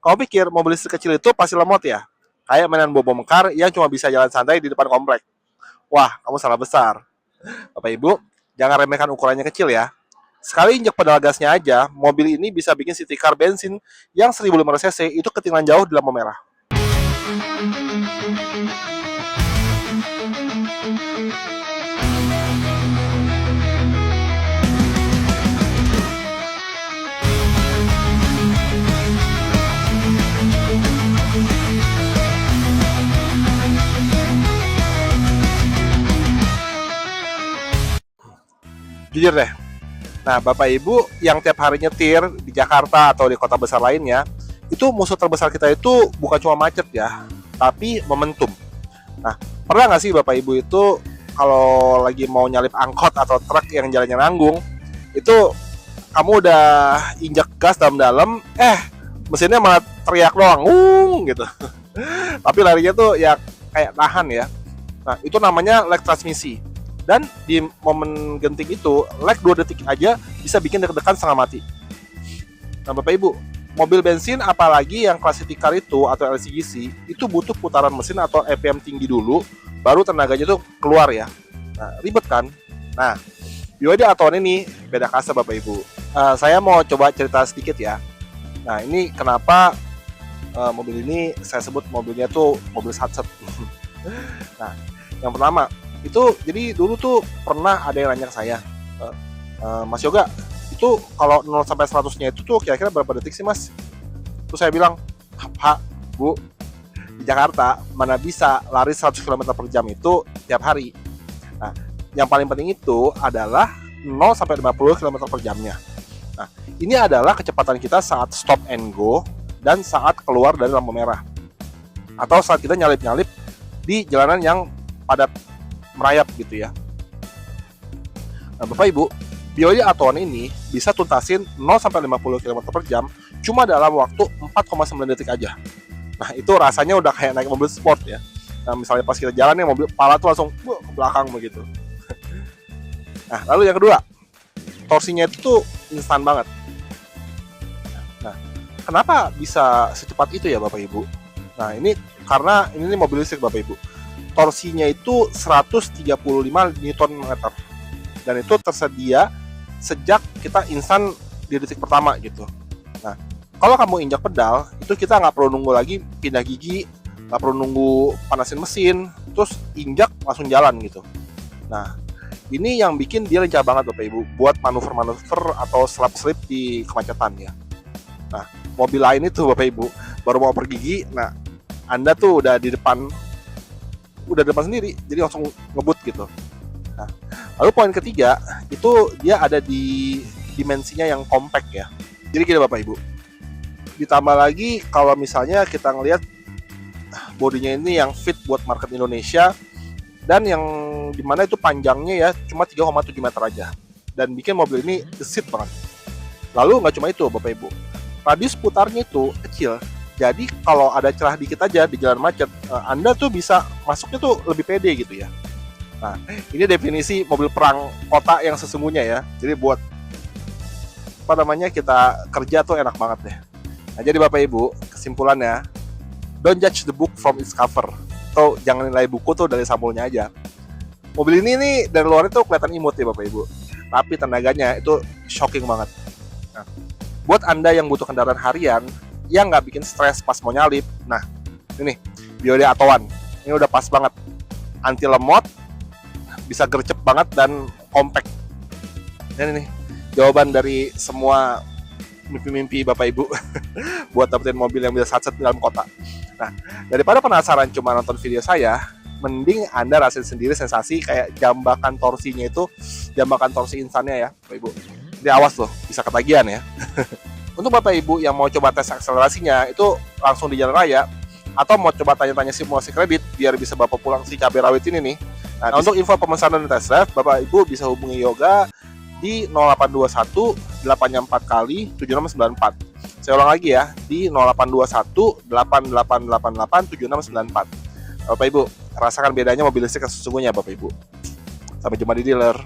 Kamu pikir mobil listrik kecil itu pasti lemot ya? Kayak mainan bobo mekar yang cuma bisa jalan santai di depan komplek. Wah, kamu salah besar. Bapak Ibu, jangan remehkan ukurannya kecil ya. Sekali injak pedal gasnya aja, mobil ini bisa bikin city car bensin yang 1500 cc itu ketinggalan jauh di lampu merah. Jujur deh. Nah, Bapak Ibu yang tiap hari nyetir di Jakarta atau di kota besar lainnya, itu musuh terbesar kita itu bukan cuma macet ya, tapi momentum. Nah, pernah nggak sih Bapak Ibu itu kalau lagi mau nyalip angkot atau truk yang jalannya nanggung, itu kamu udah injak gas dalam-dalam, mesinnya malah teriak doang, gitu. Tapi larinya tuh ya kayak tahan ya. Nah, itu namanya lag transmisi. Dan di momen genting itu, lag 2 detik aja bisa bikin deg-degan setengah mati. Nah, Bapak Ibu, mobil bensin apalagi yang kelas city car itu atau LCGC itu butuh putaran mesin atau RPM tinggi dulu baru tenaganya tuh keluar ya. Nah, ribet kan? Nah, BYD Athlon ini beda kasta Bapak Ibu. Saya mau coba cerita sedikit ya. Nah, ini kenapa mobil ini saya sebut mobilnya tuh mobil satset. Nah, yang pertama itu jadi dulu tuh pernah ada yang nanya ke saya, Mas Yoga, itu kalau 0 sampai 100-nya itu tuh kira-kira berapa detik sih Mas? Terus saya bilang, Pak, Bu, di Jakarta mana bisa lari 100 km per jam itu tiap hari. Nah, yang paling penting itu adalah 0 sampai 50 km per jamnya. Nah, ini adalah kecepatan kita saat stop and go dan saat keluar dari lampu merah. Atau saat kita nyalip-nyalip di jalanan yang padat merayap gitu ya. Nah, Bapak Ibu, BYD Athlon ini bisa tuntasin 0 sampai 50 km per jam cuma dalam waktu 4,9 detik aja. Nah, itu rasanya udah kayak naik mobil sport ya. Nah, misalnya pas kita jalan nih mobil pala tuh langsung ke belakang begitu. Nah, lalu yang kedua, torsinya itu tuh instan banget. Nah, kenapa bisa secepat itu ya Bapak Ibu? Nah, ini karena ini mobil listrik Bapak Ibu. Torsinya itu 135 Nm dan itu tersedia sejak kita instan di detik pertama gitu. Nah, kalau kamu injak pedal itu kita nggak perlu nunggu lagi pindah gigi, nggak perlu nunggu panasin mesin, terus injak langsung jalan gitu. Nah, ini yang bikin dia lincah banget Bapak Ibu buat manuver-manuver atau slip-slip di kemacetan ya. Nah, mobil lain itu Bapak Ibu baru mau pergi gigi, nah Anda tuh udah di depan sendiri, jadi langsung ngebut gitu. Nah, lalu poin ketiga itu dia ada di dimensinya yang compact ya. Jadi gini Bapak Ibu, ditambah lagi kalau misalnya kita ngelihat bodinya ini yang fit buat market Indonesia dan yang dimana itu panjangnya ya cuma 3,7 meter aja dan bikin mobil ini gesit banget. Lalu nggak cuma itu Bapak Ibu, radius putarnya itu kecil. Jadi kalau ada celah dikit aja di jalan macet, Anda tuh bisa masuknya tuh lebih pede gitu ya. Nah, ini definisi mobil perang kota yang sesungguhnya ya. Jadi buat apa namanya kita kerja tuh enak banget deh. Nah, jadi Bapak Ibu, kesimpulannya, don't judge the book from its cover. Atau jangan nilai buku tuh dari sampulnya aja. Mobil ini nih dari luar itu kelihatan imut ya Bapak Ibu. Tapi tenaganya itu shocking banget. Nah, buat Anda yang butuh kendaraan harian, yang nggak bikin stres pas mau nyalip. Nah, ini BYD Athlon. Ini udah pas banget. Anti lemot, bisa gercep banget dan compact. Dan ini jawaban dari semua mimpi-mimpi Bapak Ibu buat dapetin mobil yang bisa satset di dalam kota. Nah, daripada penasaran cuma nonton video saya, mending Anda rasain sendiri sensasi kayak jambakan torsinya itu, jambakan torsi instannya ya, Bapak Ibu. Jadi awas loh, bisa ketagihan ya. Untuk Bapak Ibu yang mau coba tes akselerasinya itu langsung di jalan raya atau mau coba tanya-tanya simulasi kredit biar bisa Bapak pulang si cabai rawit ini nih. Nah, untuk info pemesanan dan test drive, Bapak Ibu bisa hubungi Yoga di 0821 8 4 kali 7694. Saya ulang lagi ya, di 0821 8888 7694. Bapak Ibu, rasakan bedanya mobil listrik yang sesungguhnya Bapak Ibu. Sampai jumpa di dealer.